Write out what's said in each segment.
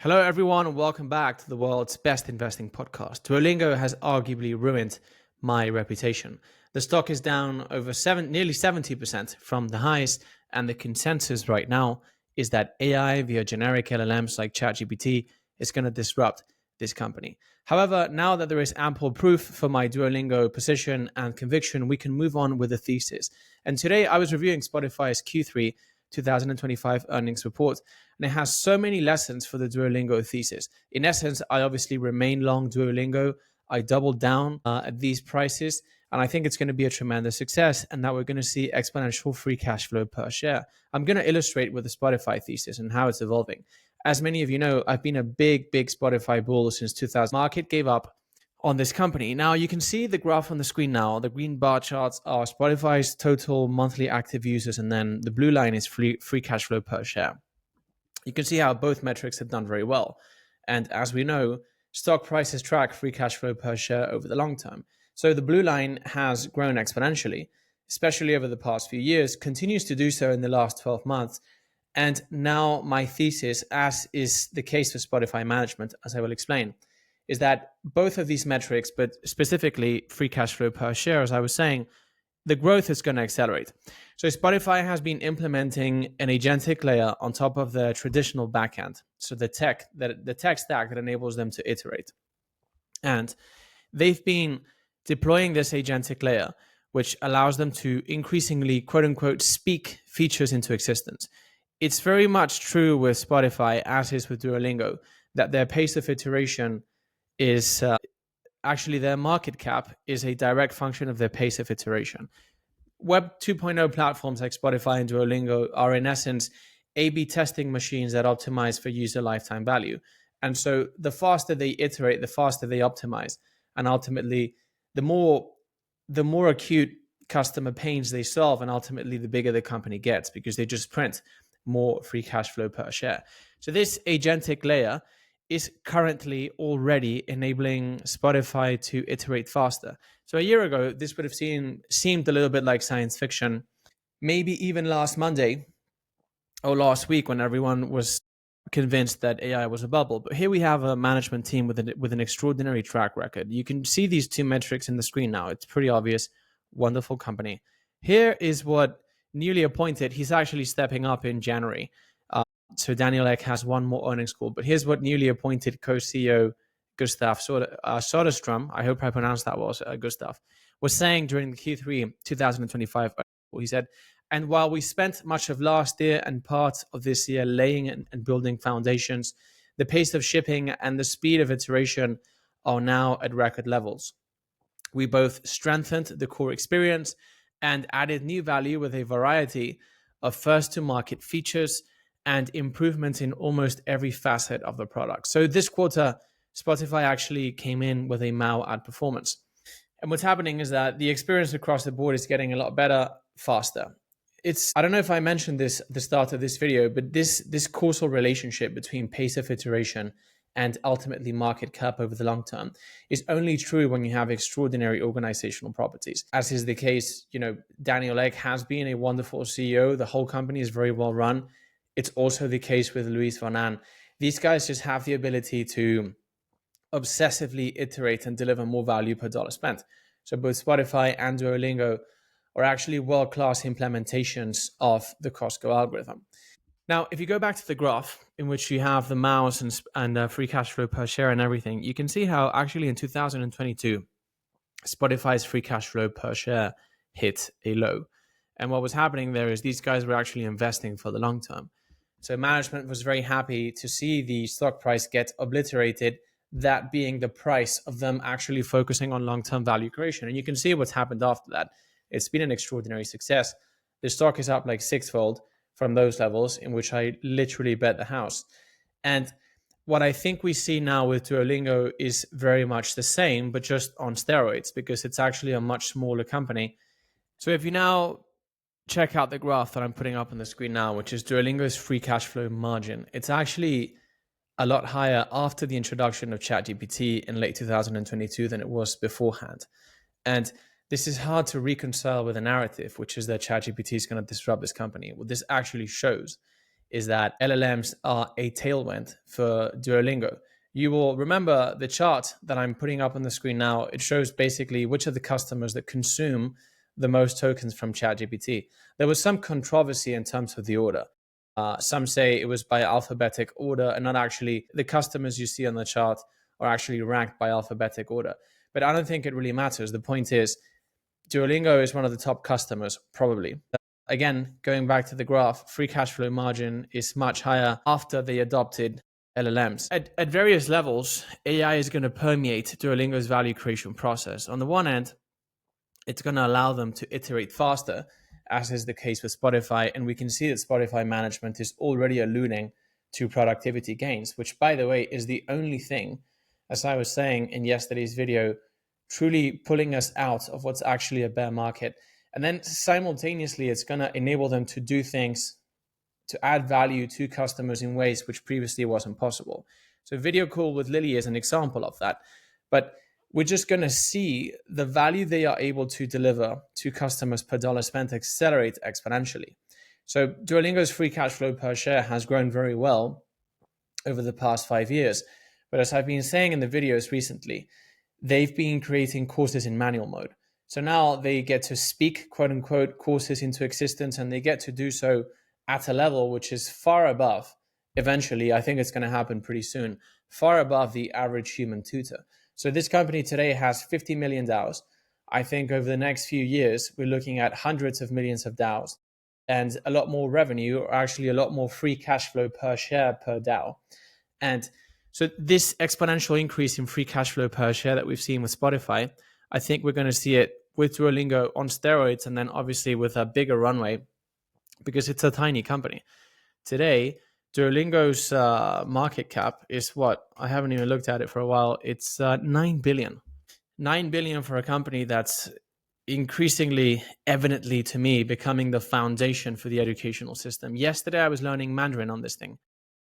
Hello, everyone, and welcome back to the world's best investing podcast. Duolingo has arguably ruined my reputation. The stock is down over nearly 70% from the highs, and the consensus right now is that AI via generic LLMs like ChatGPT is going to disrupt this company. However, now that there is ample proof for my Duolingo position and conviction, we can move on with the thesis. And today I was reviewing Spotify's Q3 2025 earnings report, and it has so many lessons for the Duolingo thesis. In essence, I obviously remain long Duolingo. I doubled down at these prices, and I think it's going to be a tremendous success, and that we're going to see exponential free cash flow per share. I'm going to illustrate with the Spotify thesis and how it's evolving. As many of you know, I've been a big Spotify bull since 2000. Market gave up on this company. Now you can see the graph on the screen now. The green bar charts are Spotify's total monthly active users, and then the blue line is free cash flow per share. You can see how both metrics have done very well. And as we know, stock prices track free cash flow per share over the long term. So the blue line has grown exponentially, especially over the past few years, continues to do so in the last 12 months. And now my thesis, as is the case for Spotify management, as I will explain, is that both of these metrics, but specifically free cash flow per share, as I was saying, the growth is going to accelerate. So Spotify has been implementing an agentic layer on top of the traditional backend. So the tech stack that enables them to iterate. And they've been deploying this agentic layer, which allows them to increasingly, quote unquote, speak features into existence. It's very much true with Spotify, as is with Duolingo, that their pace of iteration is actually their market cap is a direct function of their pace of iteration. Web 2.0 platforms like Spotify and Duolingo are in essence A/B testing machines that optimize for user lifetime value. And so the faster they iterate, the faster they optimize. And ultimately, the more acute customer pains they solve, and ultimately the bigger the company gets, because they just print more free cash flow per share. So this agentic layer is currently already enabling Spotify to iterate faster. So a year ago, this would have seemed a little bit like science fiction. Maybe even last Monday or last week, when everyone was convinced that AI was a bubble. But here we have a management team with an extraordinary track record. You can see these two metrics in the screen now. It's pretty obvious. Wonderful company. Here is what newly appointed, he's actually stepping up in January. So Daniel Ek has one more earnings call. But here's what newly appointed co-CEO Gustav Soderstrom, I hope I pronounced that well, Gustav, was saying during the Q3 2025. He said, and while we spent much of last year and part of this year laying and building foundations, the pace of shipping and the speed of iteration are now at record levels. We both strengthened the core experience and added new value with a variety of first-to-market features and improvements in almost every facet of the product. So this quarter, Spotify actually came in with a MAU outperformance. And what's happening is that the experience across the board is getting a lot better, faster. I don't know if I mentioned this at the start of this video, but this causal relationship between pace of iteration and ultimately market cap over the long term is only true when you have extraordinary organizational properties. As is the case, Daniel Ek has been a wonderful CEO. The whole company is very well run. It's also the case with Luis Van Aan. These guys just have the ability to obsessively iterate and deliver more value per dollar spent. So both Spotify and Duolingo are actually world-class implementations of the Costco algorithm. Now, if you go back to the graph in which you have the MAUs and free cash flow per share and everything, you can see how actually in 2022, Spotify's free cash flow per share hit a low. And what was happening there is these guys were actually investing for the long term. So management was very happy to see the stock price get obliterated, that being the price of them actually focusing on long-term value creation. And you can see what's happened after that. It's been an extraordinary success. The stock is up like sixfold from those levels in which I literally bet the house. And what I think we see now with Duolingo is very much the same, but just on steroids, because it's actually a much smaller company. So if you now check out the graph that I'm putting up on the screen now, which is Duolingo's free cash flow margin, it's actually a lot higher after the introduction of ChatGPT in late 2022 than it was beforehand. And this is hard to reconcile with a narrative, which is that ChatGPT is going to disrupt this company. What this actually shows is that LLMs are a tailwind for Duolingo. You will remember the chart that I'm putting up on the screen now. It shows basically which are the customers that consume the most tokens from ChatGPT. There was some controversy in terms of the order. Some say it was by alphabetic order and not actually the customers you see on the chart are actually ranked by alphabetic order. But I don't think it really matters. The point is, Duolingo is one of the top customers, probably. Again, going back to the graph, free cash flow margin is much higher after they adopted LLMs. At various levels, AI is going to permeate Duolingo's value creation process. On the one end, it's going to allow them to iterate faster, as is the case with Spotify. And we can see that Spotify management is already alluding to productivity gains, which, by the way, is the only thing, as I was saying in yesterday's video, truly pulling us out of what's actually a bear market. And then simultaneously, it's going to enable them to do things to add value to customers in ways which previously wasn't possible. So video call with Lily is an example of that. But we're just going to see the value they are able to deliver to customers per dollar spent accelerate exponentially. So Duolingo's free cash flow per share has grown very well over the past 5 years. But as I've been saying in the videos recently, they've been creating courses in manual mode. So now they get to speak, quote unquote, courses into existence, and they get to do so at a level which is far above, eventually, I think it's going to happen pretty soon, far above the average human tutor. So this company today has 50 million DAOs. I think over the next few years, we're looking at hundreds of millions of DAOs and a lot more revenue, or actually a lot more free cash flow per share per DAO. And so this exponential increase in free cash flow per share that we've seen with Spotify, I think we're going to see it with Duolingo on steroids, and then obviously with a bigger runway because it's a tiny company. Today, Duolingo's market cap is what? I haven't even looked at it for a while. It's 9 billion. 9 billion for a company that's increasingly, evidently to me, becoming the foundation for the educational system. Yesterday, I was learning Mandarin on this thing.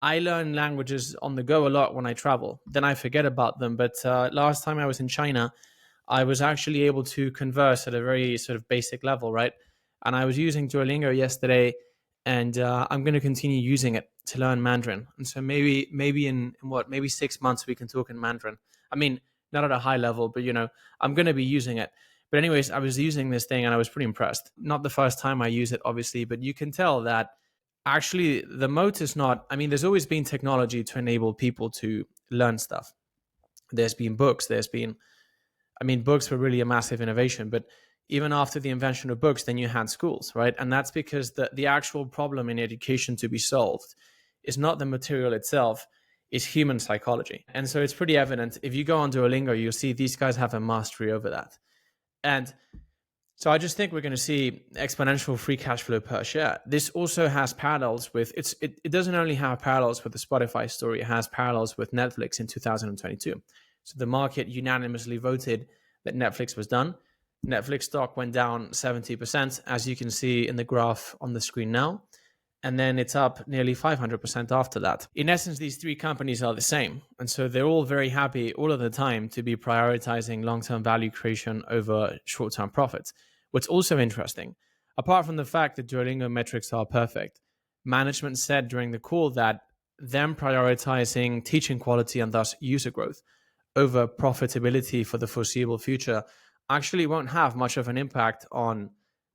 I learn languages on the go a lot when I travel. Then I forget about them. But last time I was in China, I was actually able to converse at a very sort of basic level, right? And I was using Duolingo yesterday, and I'm going to continue using it to learn Mandarin. And so maybe in what, maybe 6 months we can talk in Mandarin. I mean, not at a high level, but I'm going to be using it. But anyways, I was using this thing and I was pretty impressed. Not the first time I use it, obviously, but you can tell that actually the moat is not, I mean, there's always been technology to enable people to learn stuff. There's been books, books were really a massive innovation, but even after the invention of books, then you had schools, right? And that's because the actual problem in education to be solved is not the material itself, it's human psychology. And so it's pretty evident. If you go on Duolingo, you'll see these guys have a mastery over that. And so I just think we're going to see exponential free cash flow per share. This also has parallels with, it doesn't only have parallels with the Spotify story, it has parallels with Netflix in 2022. So the market unanimously voted that Netflix was done. Netflix stock went down 70%, as you can see in the graph on the screen now. And then it's up nearly 500% after that. In essence, these three companies are the same. And so they're all very happy all of the time to be prioritizing long-term value creation over short-term profits. What's also interesting, apart from the fact that Duolingo metrics are perfect, management said during the call that them prioritizing teaching quality and thus user growth over profitability for the foreseeable future actually won't have much of an impact on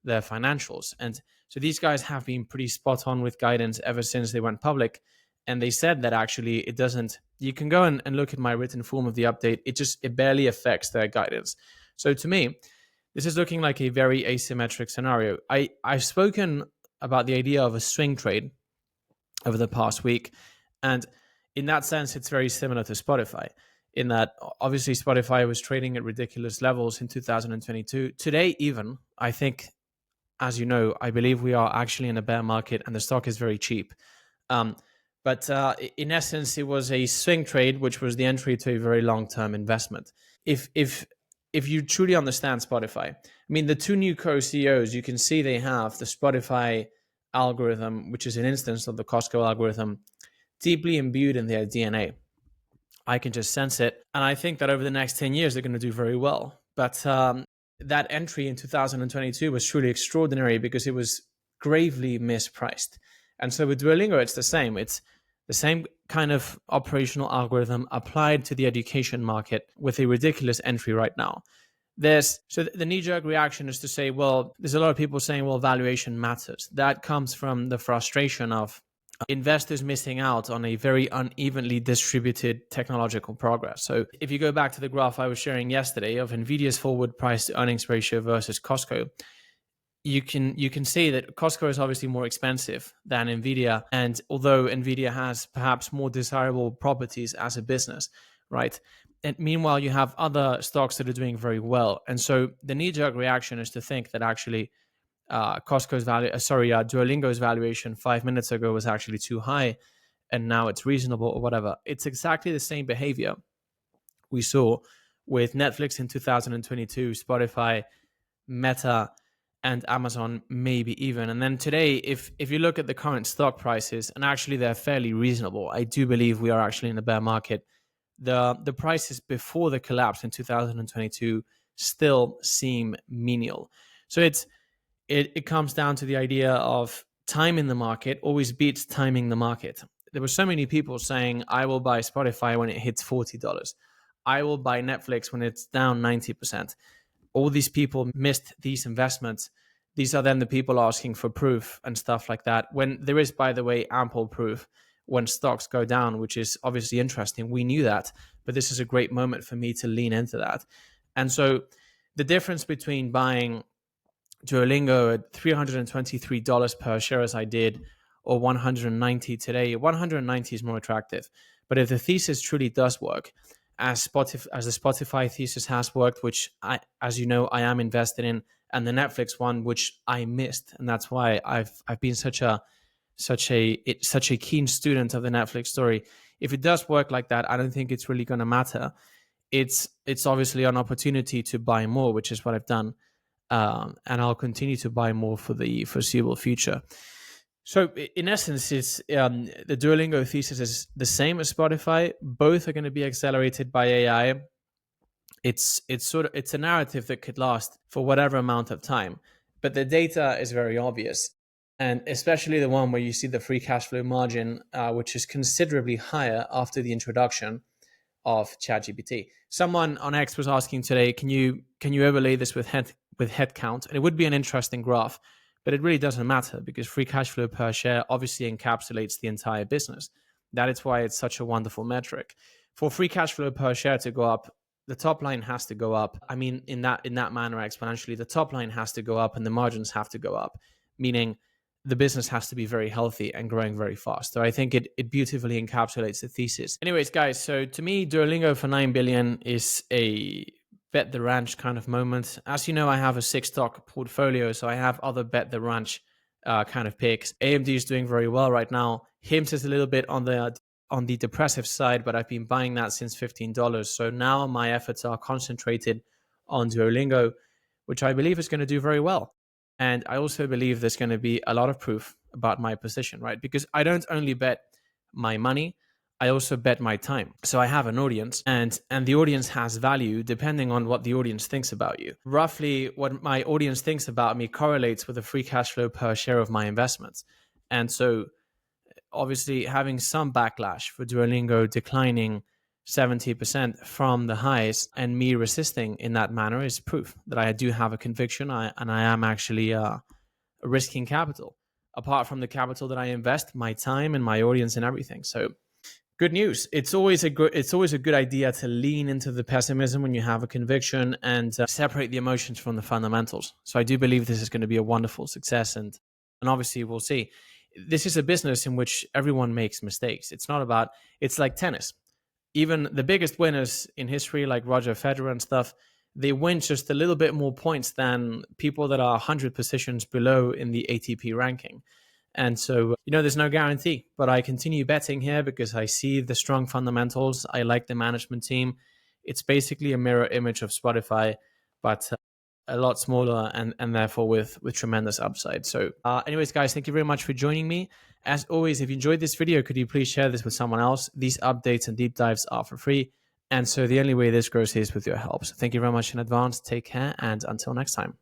their financials. And so these guys have been pretty spot on with guidance ever since they went public. And they said that actually it doesn't, you can go and look at my written form of the update. It barely affects their guidance. So to me, this is looking like a very asymmetric scenario. I've spoken about the idea of a swing trade over the past week. And in that sense, it's very similar to Spotify, in that obviously Spotify was trading at ridiculous levels in 2022. Today, even, I think, as you know, I believe we are actually in a bear market and the stock is very cheap. But in essence, it was a swing trade, which was the entry to a very long-term investment. If you truly understand Spotify, I mean, the two new co-CEOs, you can see they have the Spotify algorithm, which is an instance of the Costco algorithm, deeply imbued in their DNA. I can just sense it. And I think that over the next 10 years, they're going to do very well. But that entry in 2022 was truly extraordinary because it was gravely mispriced. And so with Duolingo, it's the same. It's the same kind of operational algorithm applied to the education market with a ridiculous entry right now. So the knee-jerk reaction is to say, well, there's a lot of people saying, well, valuation matters. That comes from the frustration of investors missing out on a very unevenly distributed technological progress. So if you go back to the graph I was sharing yesterday of Nvidia's forward price to earnings ratio versus Costco, you can see that Costco is obviously more expensive than Nvidia, and although Nvidia has perhaps more desirable properties as a business, right? And meanwhile, you have other stocks that are doing very well, and so the knee-jerk reaction is to think that actually Duolingo's valuation 5 minutes ago was actually too high, and now it's reasonable or whatever. It's exactly the same behavior we saw with Netflix in 2022, Spotify, Meta, and Amazon, maybe even. And then today, if you look at the current stock prices, and actually they're fairly reasonable, I do believe we are actually in a bear market. The prices before the collapse in 2022 still seem menial. So it comes down to the idea of time in the market always beats timing the market. There were so many people saying, I will buy Spotify when it hits $40. I will buy Netflix when it's down 90%. All these people missed these investments. These are then the people asking for proof and stuff like that. When there is, by the way, ample proof when stocks go down, which is obviously interesting. We knew that, but this is a great moment for me to lean into that. And so the difference between buying Duolingo at $323 per share as I did, or 190 today, 190 is more attractive. But if the thesis truly does work, as the Spotify thesis has worked, which as you know, I am invested in, and the Netflix one, which I missed, and that's why I've been such a keen student of the Netflix story. If it does work like that, I don't think it's really going to matter. It's obviously an opportunity to buy more, which is what I've done, and I'll continue to buy more for the foreseeable future. So in essence, it's the Duolingo thesis is the same as Spotify. Both are going to be accelerated by AI. It's a narrative that could last for whatever amount of time, but the data is very obvious, and especially the one where you see the free cash flow margin, which is considerably higher after the introduction of ChatGPT. Someone on X was asking today, can you overlay this with headcount? And it would be an interesting graph. But it really doesn't matter because free cash flow per share obviously encapsulates the entire business. That is why it's such a wonderful metric. For free cash flow per share to go up, the top line has to go up. I mean, in that manner, exponentially, the top line has to go up and the margins have to go up, meaning the business has to be very healthy and growing very fast. So I think it beautifully encapsulates the thesis. Anyways, guys, so to me, Duolingo for $9 billion is a bet the ranch kind of moment. As you know, I have a 6-stock portfolio, so I have other bet the ranch kind of picks. AMD is doing very well right now. HIMS is a little bit on the depressive side, but I've been buying that since $15. So now my efforts are concentrated on Duolingo, which I believe is going to do very well. And I also believe there's going to be a lot of proof about my position, right? Because I don't only bet my money, I also bet my time. So I have an audience, and the audience has value depending on what the audience thinks about you. Roughly what my audience thinks about me correlates with the free cash flow per share of my investments. And so obviously having some backlash for Duolingo declining 70% from the highs and me resisting in that manner is proof that I do have a conviction and I am actually risking capital. Apart from the capital that I invest, my time and my audience and everything. So good news. It's always a good idea to lean into the pessimism when you have a conviction and separate the emotions from the fundamentals. So I do believe this is going to be a wonderful success, and obviously we'll see. This is a business in which everyone makes mistakes. It's like tennis. Even the biggest winners in history, like Roger Federer and stuff, they win just a little bit more points than people that are 100 positions below in the ATP ranking. And so, there's no guarantee, but I continue betting here because I see the strong fundamentals. I like the management team. It's basically a mirror image of Spotify, but a lot smaller and therefore with tremendous upside. So anyways, guys, thank you very much for joining me. As always, if you enjoyed this video, could you please share this with someone else? These updates and deep dives are for free. And so the only way this grows is with your help. So thank you very much in advance. Take care. And until next time.